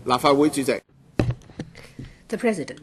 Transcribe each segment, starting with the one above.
立法會主席。The President.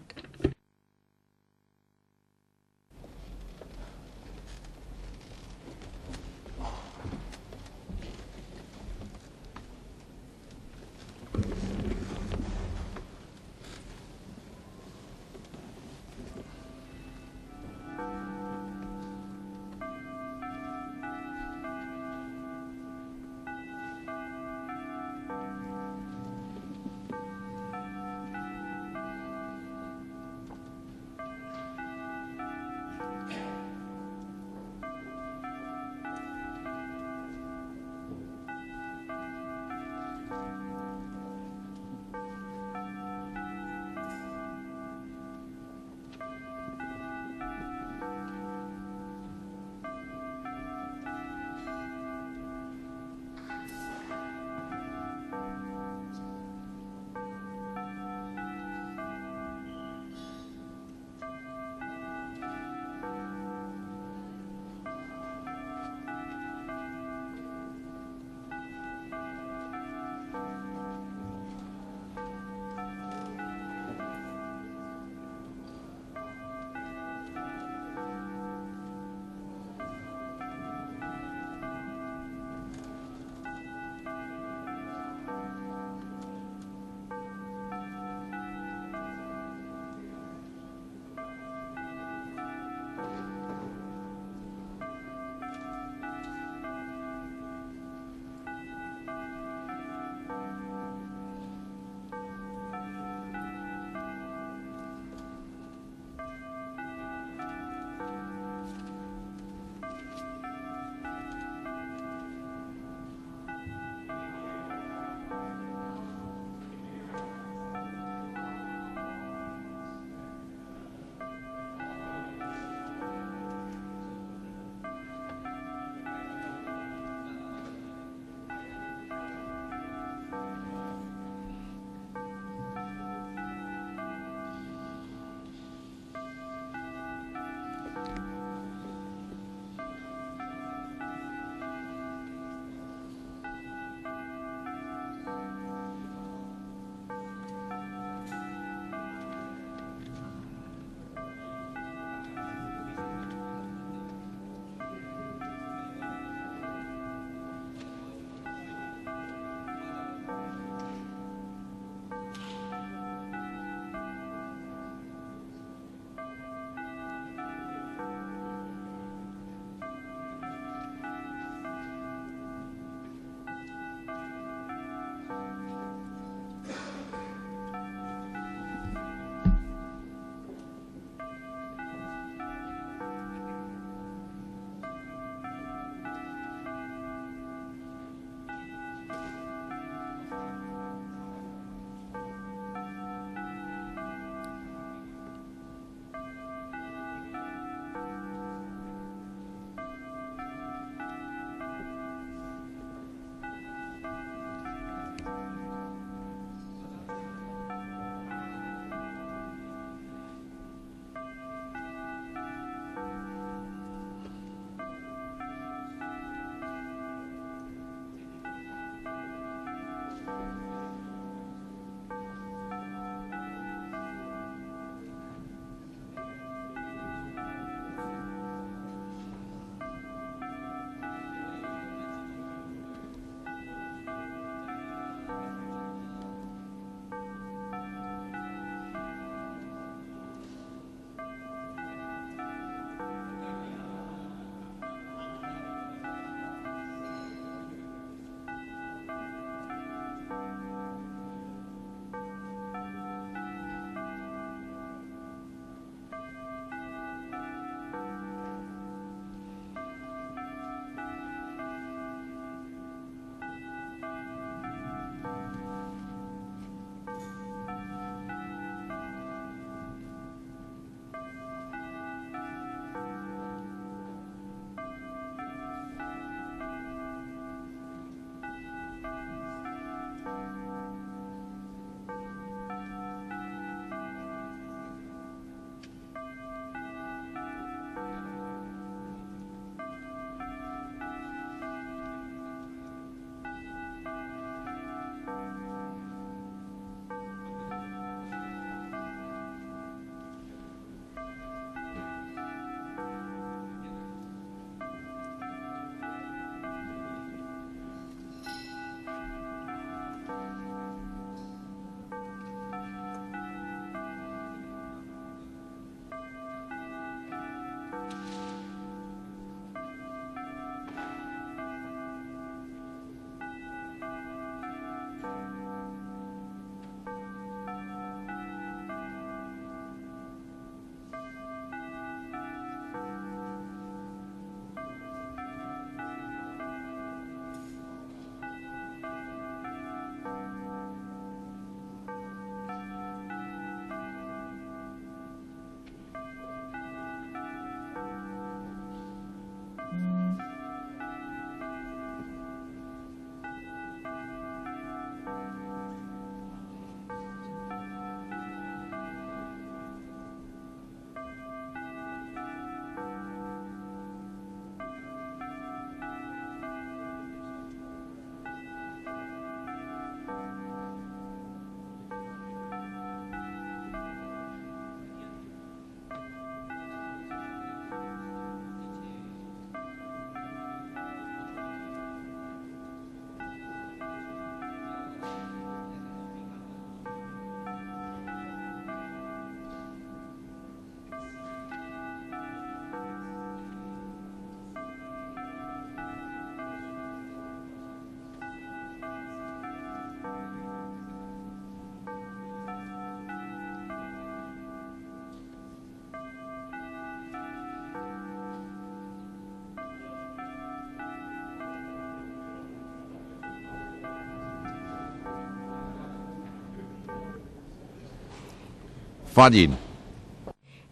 發言。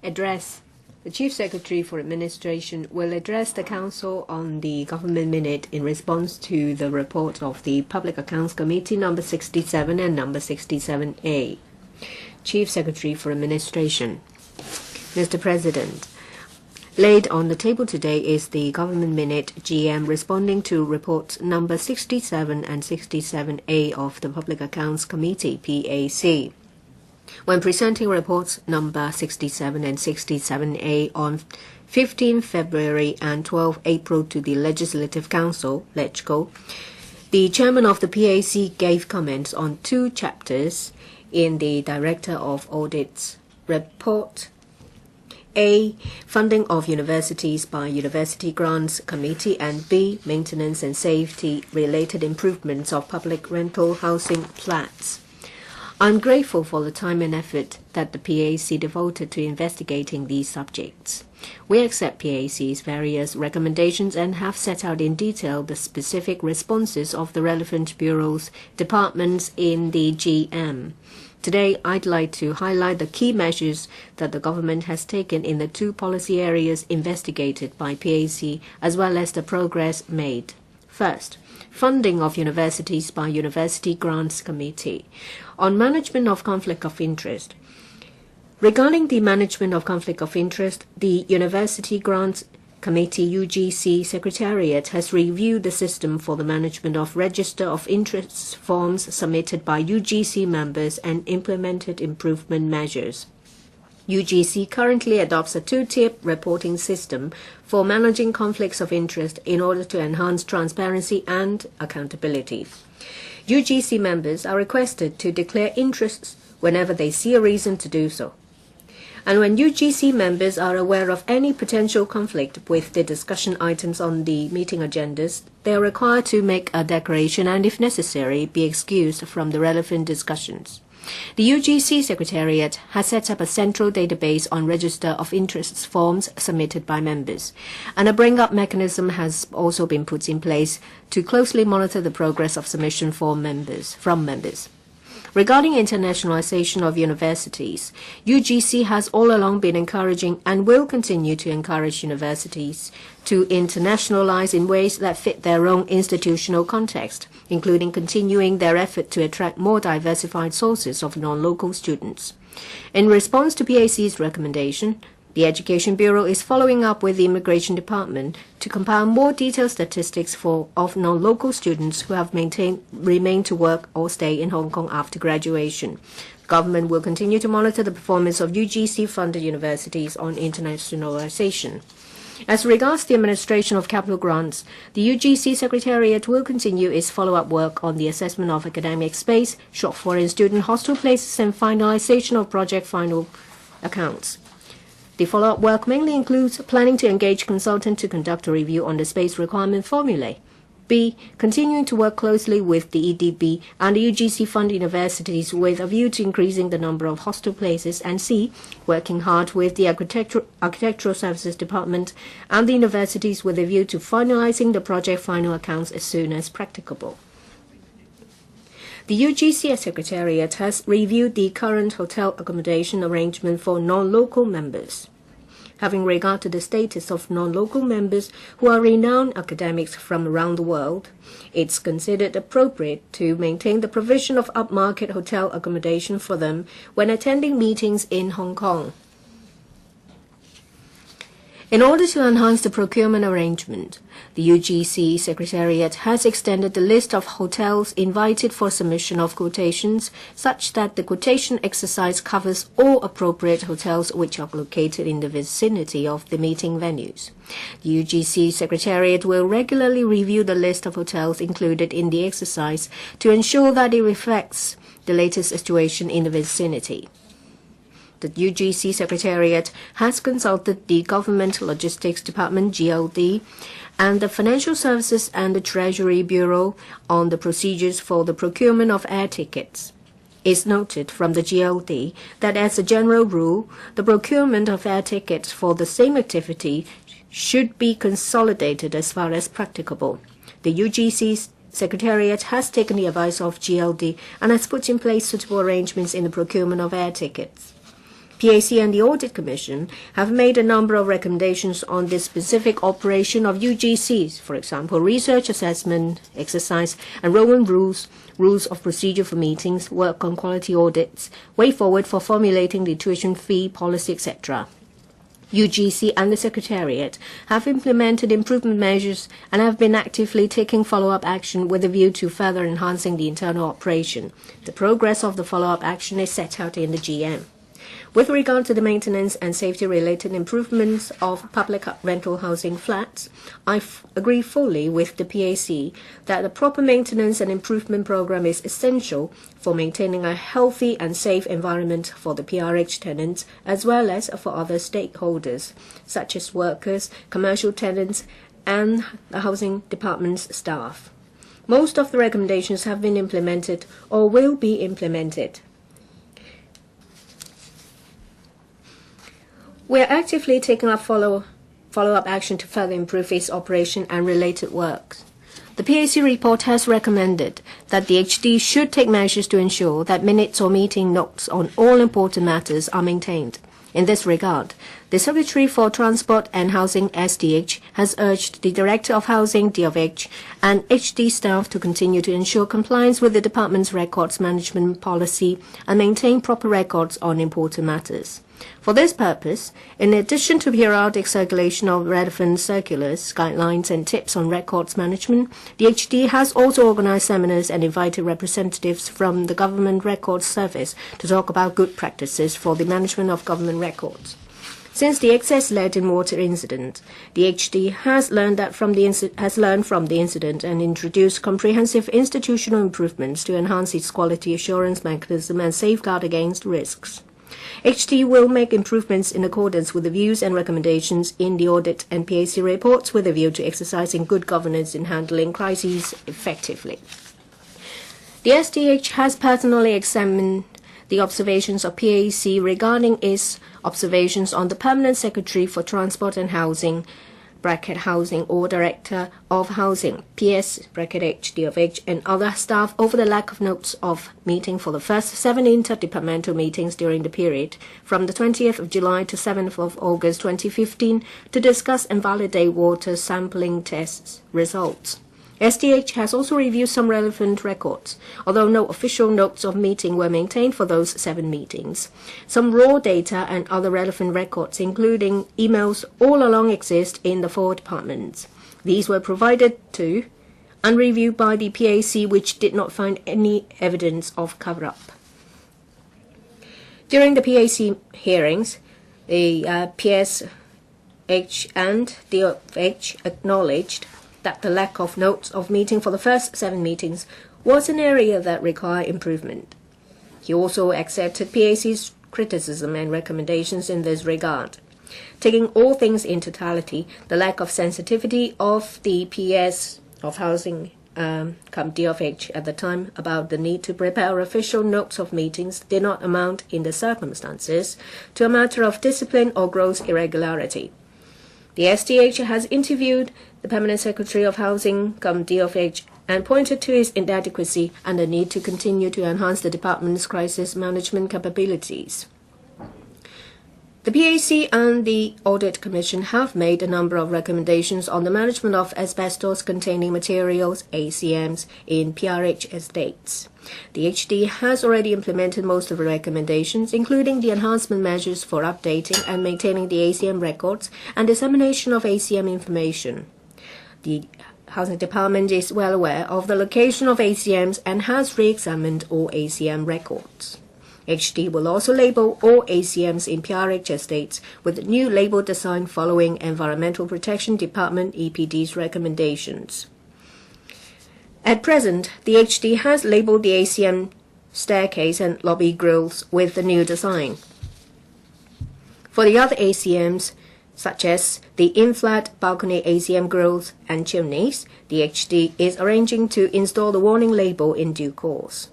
Address. The Chief Secretary for Administration will address the Council on the Government Minute in response to the report of the Public Accounts Committee number 67 and number 67A. Chief Secretary for Administration. Mr. President, laid on the table today is the Government Minute GM responding to reports number 67 and 67A of the Public Accounts Committee, PAC. When presenting reports number 67 and 67A on 15 February and 12 April to the Legislative Council, LegCo, the chairman of the PAC gave comments on two chapters in the Director of Audit's report. A. Funding of Universities by University Grants Committee, and B. Maintenance and safety related improvements of public rental housing flats. I'm grateful for the time and effort that the PAC devoted to investigating these subjects. We accept PAC's various recommendations and have set out in detail the specific responses of the relevant bureaus, departments in the GM. Today, I'd like to highlight the key measures that the government has taken in the two policy areas investigated by PAC, as well as the progress made. First, funding of universities by University Grants Committee. On management of conflict of interest. Regarding the management of conflict of interest, the University Grants Committee UGC Secretariat has reviewed the system for the management of Register of Interests forms submitted by UGC members and implemented improvement measures. UGC currently adopts a two-tier reporting system for managing conflicts of interest in order to enhance transparency and accountability. UGC members are requested to declare interests whenever they see a reason to do so. And when UGC members are aware of any potential conflict with the discussion items on the meeting agendas, they are required to make a declaration and, if necessary, be excused from the relevant discussions. The UGC Secretariat has set up a central database on Register of Interests forms submitted by members, and a bring-up mechanism has also been put in place to closely monitor the progress of submission from members. Regarding internationalization of universities, UGC has all along been encouraging and will continue to encourage universities to internationalize in ways that fit their own institutional context, including continuing their effort to attract more diversified sources of non-local students. In response to PAC's recommendation, the Education Bureau is following up with the Immigration Department to compile more detailed statistics of non-local students who have remained to work or stay in Hong Kong after graduation. The government will continue to monitor the performance of UGC-funded universities on internationalization. As regards the administration of capital grants, the UGC Secretariat will continue its follow-up work on the assessment of academic space, short foreign student hostel places, and finalization of project final accounts. The follow-up work mainly includes planning to engage consultants to conduct a review on the space requirement formulae. B. Continuing to work closely with the EDB and the UGC-funded universities with a view to increasing the number of hostel places. And C. Working hard with the Architectural Services Department and the universities with a view to finalizing the project final accounts as soon as practicable. The UGC Secretariat has reviewed the current hotel accommodation arrangement for non-local members. Having regard to the status of non-local members who are renowned academics from around the world, it's considered appropriate to maintain the provision of upmarket hotel accommodation for them when attending meetings in Hong Kong. In order to enhance the procurement arrangement, the UGC Secretariat has extended the list of hotels invited for submission of quotations such that the quotation exercise covers all appropriate hotels which are located in the vicinity of the meeting venues. The UGC Secretariat will regularly review the list of hotels included in the exercise to ensure that it reflects the latest situation in the vicinity. The UGC Secretariat has consulted the Government Logistics Department, GLD, and the Financial Services and the Treasury Bureau on the procedures for the procurement of air tickets. It's noted from the GLD that as a general rule, the procurement of air tickets for the same activity should be consolidated as far as practicable. The UGC Secretariat has taken the advice of GLD and has put in place suitable arrangements in the procurement of air tickets. PAC and the Audit Commission have made a number of recommendations on the specific operation of UGCs, for example, research assessment, exercise, enrollment rules, rules of procedure for meetings, work on quality audits, way forward for formulating the tuition fee policy, etc. UGC and the Secretariat have implemented improvement measures and have been actively taking follow-up action with a view to further enhancing the internal operation. The progress of the follow-up action is set out in the GM. With regard to the maintenance and safety-related improvements of public rental housing flats, I agree fully with the PAC that the proper maintenance and improvement program is essential for maintaining a healthy and safe environment for the PRH tenants as well as for other stakeholders, such as workers, commercial tenants, and the housing department's staff. Most of the recommendations have been implemented or will be implemented. We are actively taking up follow-up action to further improve its operation and related works. The PAC report has recommended that the HD should take measures to ensure that minutes or meeting notes on all important matters are maintained. In this regard, the Secretary for Transport and Housing SDH has urged the Director of Housing DFH and HD staff to continue to ensure compliance with the department's records management policy and maintain proper records on important matters. For this purpose, in addition to periodic circulation of relevant circulars, guidelines and tips on records management, the HD has also organized seminars and invited representatives from the Government Records Service to talk about good practices for the management of government records. Since the excess lead in water incident, the HD has learned from the incident and introduced comprehensive institutional improvements to enhance its quality assurance mechanism and safeguard against risks. HD will make improvements in accordance with the views and recommendations in the audit and PAC reports with a view to exercising good governance in handling crises effectively. The SDH has personally examined the observations of PAC regarding its observations on the Permanent Secretary for Transport and Housing, Housing or Director of Housing, PS, H, DFH, and other staff over the lack of notes of meeting for the first 7 interdepartmental meetings during the period from the 20th of July to 7th of August 2015 to discuss and validate water sampling tests results. SDH has also reviewed some relevant records, although no official notes of meeting were maintained for those 7 meetings. Some raw data and other relevant records, including emails, all along exist in the 4 departments. These were provided to and reviewed by the PAC, which did not find any evidence of cover-up. During the PAC hearings, the PSH and DFH acknowledged that the lack of notes of meeting for the first 7 meetings was an area that required improvement. He also accepted PAC's criticism and recommendations in this regard. Taking all things in totality, the lack of sensitivity of the PS of Housing DFH at the time about the need to prepare official notes of meetings did not amount in the circumstances to a matter of discipline or gross irregularity. The SDH has interviewed the Permanent Secretary of Housing, DFH, and pointed to his inadequacy and the need to continue to enhance the department's crisis management capabilities. The PAC and the Audit Commission have made a number of recommendations on the management of asbestos-containing materials, ACMs, in PRH estates. The HD has already implemented most of the recommendations, including the enhancement measures for updating and maintaining the ACM records and dissemination of ACM information. The Housing Department is well aware of the location of ACMs and has re-examined all ACM records. HD will also label all ACMs in PRH estates with new label design following Environmental Protection Department EPD's recommendations. At present, the HD has labeled the ACM staircase and lobby grills with the new design. For the other ACMs, such as the in-flat balcony ACM grills and chimneys, the HD is arranging to install the warning label in due course.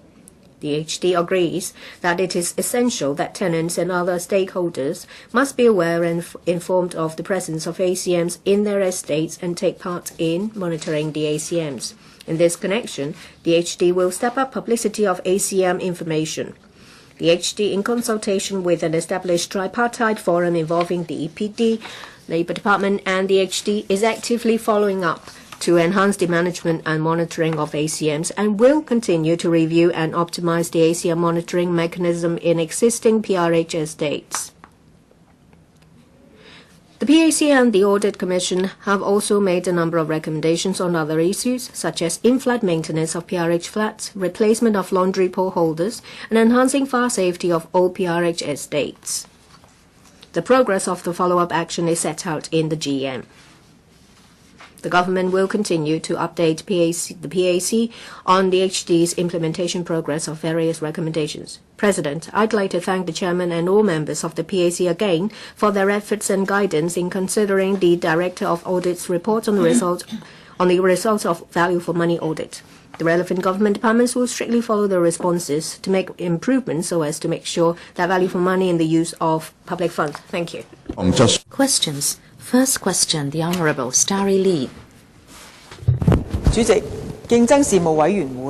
The HD agrees that it is essential that tenants and other stakeholders must be aware and informed of the presence of ACMs in their estates and take part in monitoring the ACMs. In this connection, the HD will step up publicity of ACM information. The HD, in consultation with an established tripartite forum involving the EPD, Labour Department and the HD, is actively following up to enhance the management and monitoring of ACMs and will continue to review and optimize the ACM monitoring mechanism in existing PRH estates. The PAC and the Audit Commission have also made a number of recommendations on other issues, such as in-flight maintenance of PRH flats, replacement of laundry pole holders, and enhancing fire safety of all PRH estates. The progress of the follow-up action is set out in the GM. The government will continue to update the PAC on the HD's implementation progress of various recommendations. President, I'd like to thank the Chairman and all members of the PAC again for their efforts and guidance in considering the Director of Audit's report on the results of value for money audit. The relevant government departments will strictly follow the responses to make improvements so as to make sure that value for money in the use of public funds. Thank you. Questions. First question, the Honourable Starry Lee. 主席，競爭事務委員會